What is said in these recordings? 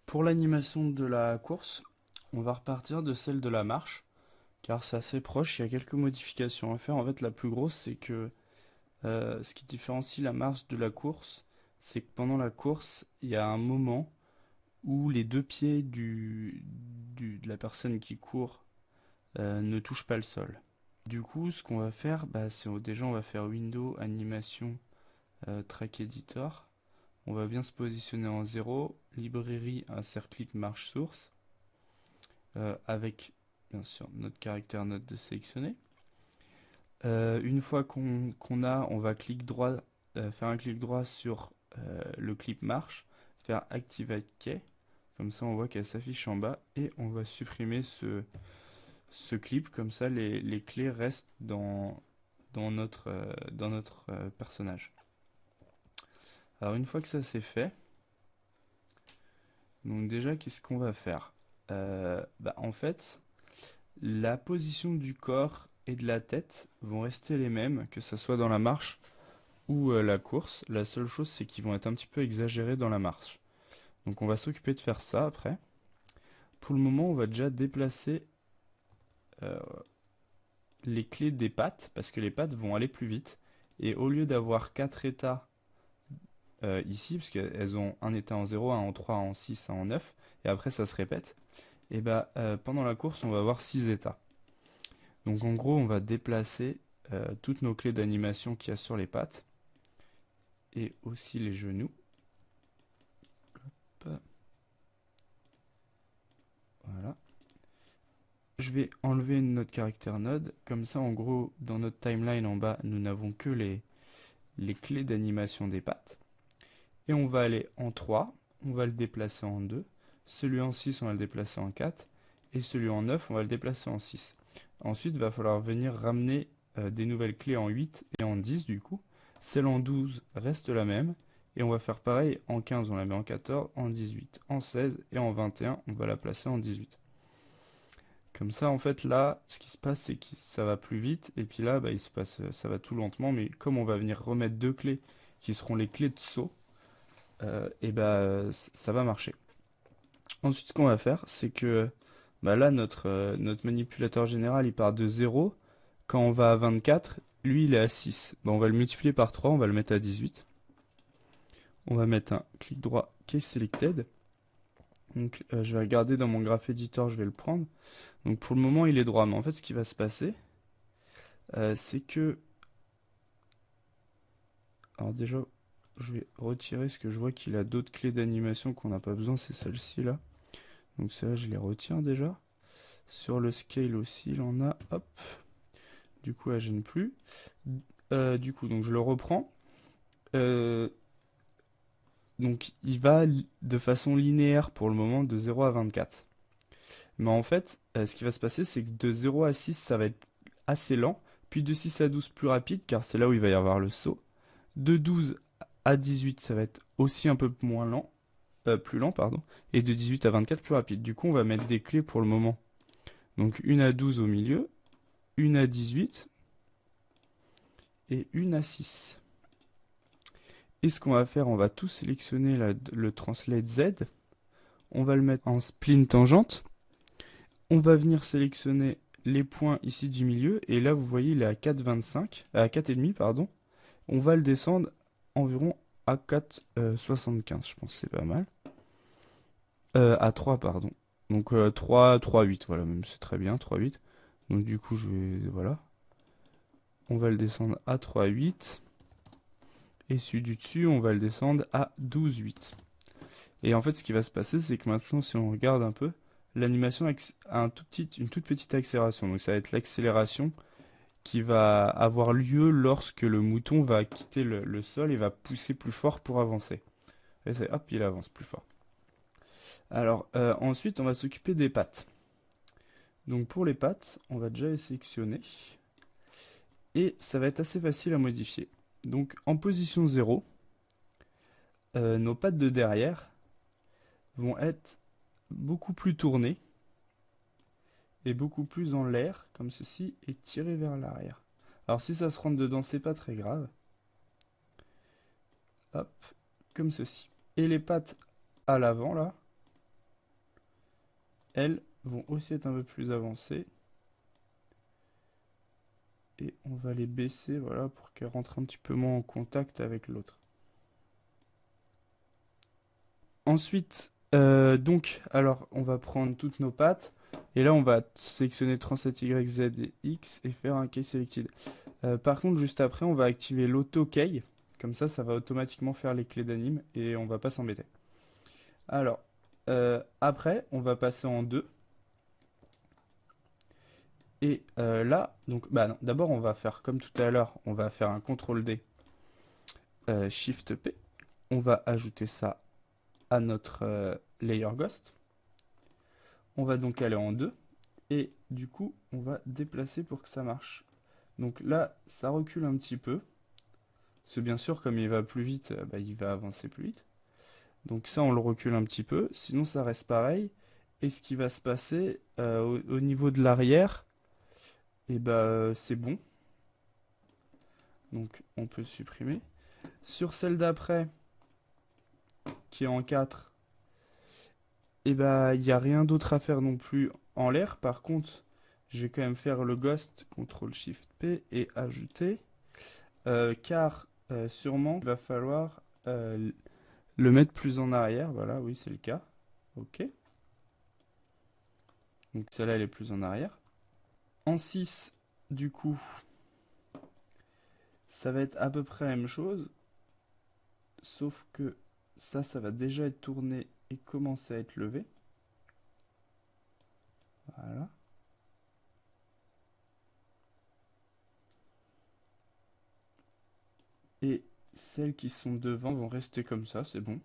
Pour l'animation de la course, on va repartir de celle de la marche, car c'est assez proche, il y a quelques modifications à faire. En fait, la plus grosse, c'est que ce qui différencie la marche de la course, c'est que pendant la course, il y a un moment où les deux pieds de la personne qui court ne touchent pas le sol. Du coup, ce qu'on va faire, c'est déjà on va faire Window, Animation, Track Editor. On va bien se positionner en 0, librairie, insert clip, marche source, avec bien sûr notre caractère note de sélectionner. Une fois qu'on a, on va faire un clic droit sur le clip marche, faire Activate Key, comme ça on voit qu'elle s'affiche en bas, et on va supprimer ce clip, comme ça les clés restent dans notre personnage. Alors une fois que ça c'est fait, donc déjà qu'est-ce qu'on va faire? En fait, la position du corps et de la tête vont rester les mêmes, que ce soit dans la marche ou la course. La seule chose, c'est qu'ils vont être un petit peu exagérés dans la marche. Donc on va s'occuper de faire ça après. Pour le moment, on va déjà déplacer euh, les clés des pattes, parce que les pattes vont aller plus vite. Et au lieu d'avoir 4 états ici, parce qu'elles ont un état en 0, un en 3, un en 6, un en 9, et après ça se répète, et pendant la course, on va avoir 6 états. Donc en gros, on va déplacer toutes nos clés d'animation qu'il y a sur les pattes et aussi les genoux. Hop, voilà. Je vais enlever notre caractère node. Comme ça, en gros, dans notre timeline en bas, nous n'avons que les clés d'animation des pattes. Et on va aller en 3, on va le déplacer en 2. Celui en 6, on va le déplacer en 4. Et celui en 9, on va le déplacer en 6. Ensuite, il va falloir venir ramener des nouvelles clés en 8 et en 10 du coup. Celle en 12 reste la même. Et on va faire pareil en 15, on la met en 14, en 18, en 16 et en 21, on va la placer en 18. Comme ça, en fait, là, ce qui se passe, c'est que ça va plus vite. Et puis là, il se passe, ça va tout lentement. Mais comme on va venir remettre deux clés qui seront les clés de saut, ça va marcher. Ensuite, ce qu'on va faire, c'est que là, notre manipulateur général, il part de 0. Quand on va à 24, lui, il est à 6. On va le multiplier par 3, on va le mettre à 18. On va mettre un clic droit Case Selected. Donc, je vais regarder dans mon graph editor, je vais le prendre. Donc, pour le moment, il est droit. Mais en fait, ce qui va se passer, c'est que... Alors déjà, je vais retirer parce que je vois qu'il a d'autres clés d'animation qu'on n'a pas besoin, c'est celle-ci là. Donc celle-là, je les retiens déjà. Sur le scale aussi, il en a. Hop. Du coup, elle gêne plus. Du coup, donc je le reprends. Euh, donc il va de façon linéaire pour le moment de 0 à 24. Mais en fait, ce qui va se passer, c'est que de 0 à 6, ça va être assez lent. Puis de 6 à 12, plus rapide, car c'est là où il va y avoir le saut. De 12 à 18, ça va être aussi un peu moins lent. Plus lent, pardon. Et de 18 à 24, plus rapide. Du coup, on va mettre des clés pour le moment. Donc une à 12 au milieu, une à 18 et une à 6. Et ce qu'on va faire, on va tout sélectionner le translate Z. On va le mettre en spline tangente. On va venir sélectionner les points ici du milieu. Et là, vous voyez, il est à 4,25, à 4,5, pardon. On va le descendre environ à 4,75, je pense, c'est pas mal. À 3, pardon. Donc 3, 3, 8, voilà, même c'est très bien, 3, 8. Donc du coup, voilà. On va le descendre à 3, 8. Et celui du dessus, on va le descendre à 12, 8. Et en fait, ce qui va se passer, c'est que maintenant, si on regarde un peu, l'animation a une toute petite accélération. Donc ça va être l'accélération qui va avoir lieu lorsque le mouton va quitter le sol et va pousser plus fort pour avancer. Et c'est hop, il avance plus fort. Alors, ensuite, on va s'occuper des pattes. Donc pour les pattes, on va déjà les sélectionner. Et ça va être assez facile à modifier. Donc en position 0, nos pattes de derrière vont être beaucoup plus tournées et beaucoup plus en l'air, comme ceci, et tirées vers l'arrière. Alors si ça se rentre dedans, c'est pas très grave. Hop, comme ceci. Et les pattes à l'avant, là, elles vont aussi être un peu plus avancées. Et on va les baisser, voilà, pour qu'elles rentrent un petit peu moins en contact avec l'autre. Ensuite, donc, alors, on va prendre toutes nos pattes. Et là, on va sélectionner Translate Y, Z et X et faire un Key Selected. Par contre, juste après, on va activer l'auto key. Comme ça va automatiquement faire les clés d'anime et on va pas s'embêter. Alors, après, on va passer en 2. Et là, donc, bah non, d'abord, on va faire comme tout à l'heure, on va faire un CTRL D, Shift P. On va ajouter ça à notre layer ghost. On va donc aller en 2. Et du coup, on va déplacer pour que ça marche. Donc là, ça recule un petit peu. Parce que bien sûr, comme il va plus vite, bah, il va avancer plus vite. Donc ça, on le recule un petit peu. Sinon, ça reste pareil. Et ce qui va se passer au niveau de l'arrière, et bah, c'est bon. Donc on peut supprimer. Sur celle d'après, qui est en 4, et bah, il n'y a rien d'autre à faire non plus en l'air. Par contre, je vais quand même faire le ghost, CTRL SHIFT P et ajouter. Car sûrement, il va falloir le mettre plus en arrière. Voilà, oui, c'est le cas. Ok. Donc celle-là, elle est plus en arrière. En 6, du coup, ça va être à peu près la même chose. Sauf que ça va déjà être tourné et commencer à être levé. Voilà. Et celles qui sont devant vont rester comme ça, c'est bon.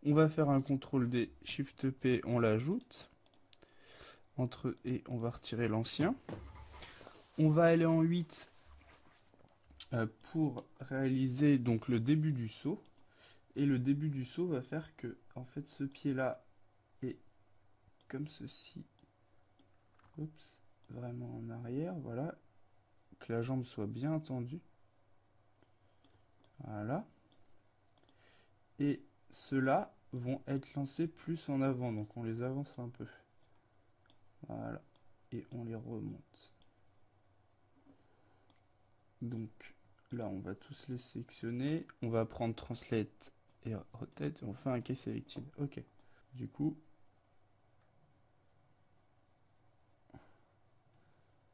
On va faire un CTRL D, SHIFT P, on l'ajoute. Entre et on va retirer l'ancien. On va aller en 8 pour réaliser donc le début du saut. Et le début du saut va faire que en fait ce pied là est comme ceci. Oups, vraiment en arrière, voilà. Que la jambe soit bien tendue. Voilà. Et ceux-là vont être lancés plus en avant, donc on les avance un peu. Voilà. Et on les remonte. Donc là, on va tous les sélectionner. On va prendre Translate et Rotate et on fait un Key Selected. Ok. Du coup,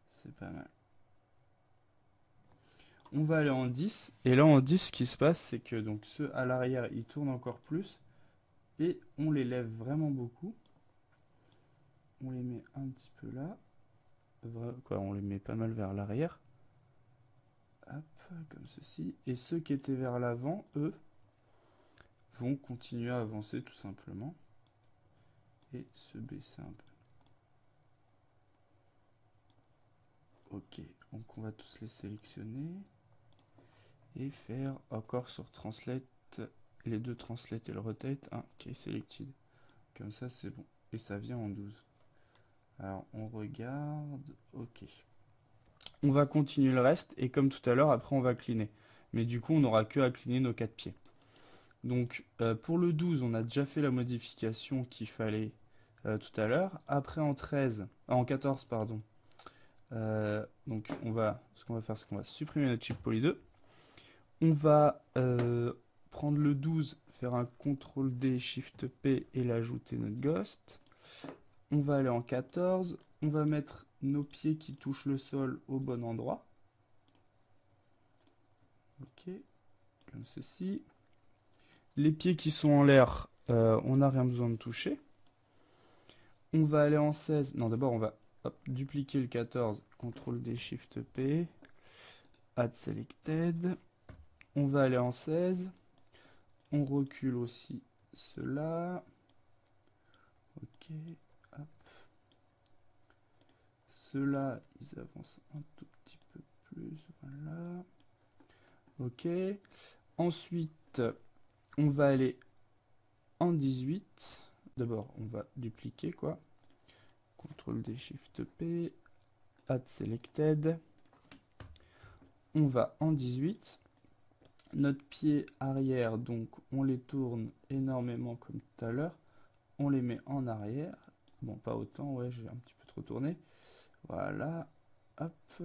c'est pas mal. On va aller en 10. Et là, en 10, ce qui se passe, c'est que donc ceux à l'arrière, ils tournent encore plus. Et on les lève vraiment beaucoup. On les met un petit peu là. Quoi, on les met pas mal vers l'arrière. Hop, comme ceci. Et ceux qui étaient vers l'avant, eux, vont continuer à avancer tout simplement. Et se baisser un peu. Ok, donc on va tous les sélectionner. Et faire encore sur Translate, les deux Translate et le Rotate, un Key Selected. Comme ça, c'est bon. Et ça vient en 12. Alors, on regarde. Ok. On va continuer le reste. Et comme tout à l'heure, après, on va cleaner. Mais du coup, on n'aura que à cleaner nos 4 pieds. Donc, pour le 12, on a déjà fait la modification qu'il fallait tout à l'heure. Après, en 13, en 14, pardon. Donc, ce qu'on va faire, c'est qu'on va supprimer notre chip poly 2. On va prendre le 12, faire un CTRL D, SHIFT P et l'ajouter notre ghost. On va aller en 14. On va mettre nos pieds qui touchent le sol au bon endroit. Ok, comme ceci. Les pieds qui sont en l'air, on n'a rien besoin de toucher. On va aller en 16. Non, d'abord, on va dupliquer le 14. CTRL D, SHIFT P. Add Selected. On va aller en 16. On recule aussi cela. Ok. Hop. Ceux-là, ils avancent un tout petit peu plus. Voilà. Ok. Ensuite, on va aller en 18. D'abord, on va dupliquer quoi. CTRL D, SHIFT P. Add Selected. On va en 18. Notre pied arrière, donc on les tourne énormément comme tout à l'heure. On les met en arrière. Bon, pas autant, ouais, j'ai un petit peu trop tourné. Voilà, hop.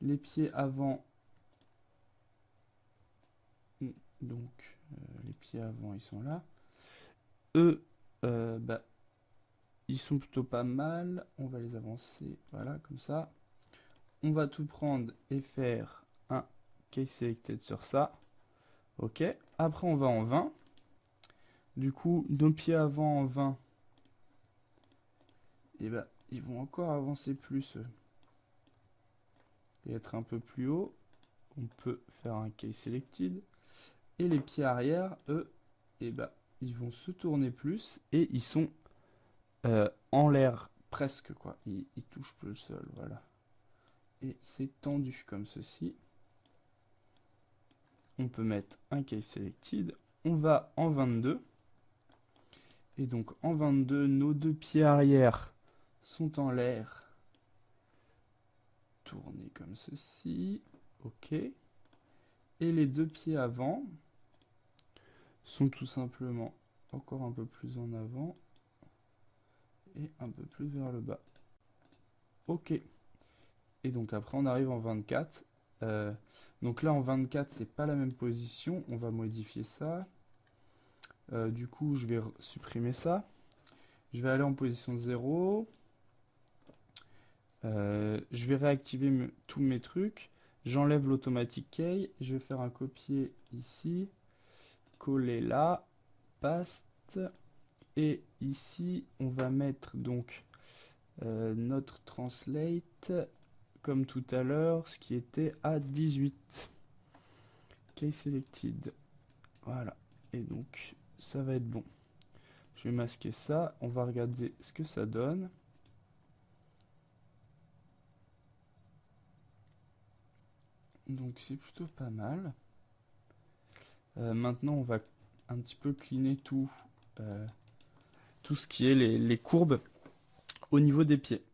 Les pieds avant. Donc, les pieds avant, ils sont là. Eux, bah, ils sont plutôt pas mal. On va les avancer, voilà, comme ça. On va tout prendre et faire un case selected sur ça. Ok. Après, on va en 20. Du coup, nos pieds avant en 20, et bah, ils vont encore avancer plus et être un peu plus haut. On peut faire un case selected. Et les pieds arrière, eux, et bah, ils vont se tourner plus et ils sont en l'air presque, quoi. Ils touchent plus le sol, voilà. Et c'est tendu comme ceci. On peut mettre un case selected. On va en 22. Et donc en 22, nos deux pieds arrière sont en l'air. Tournés comme ceci. Ok. Et les deux pieds avant sont tout simplement encore un peu plus en avant et un peu plus vers le bas. Ok. Et donc après on arrive en 24. Donc là en 24 c'est pas la même position. On va modifier ça. Du coup je vais supprimer ça. Je vais aller en position 0. Je vais réactiver tous mes trucs. J'enlève l'automatic key. Je vais faire un copier ici. Coller là. Paste. Et ici on va mettre donc notre translate comme tout à l'heure, ce qui était à 18. Case selected. Voilà. Et donc, ça va être bon. Je vais masquer ça. On va regarder ce que ça donne. Donc, c'est plutôt pas mal. Maintenant, on va un petit peu cleaner tout ce qui est les courbes au niveau des pieds.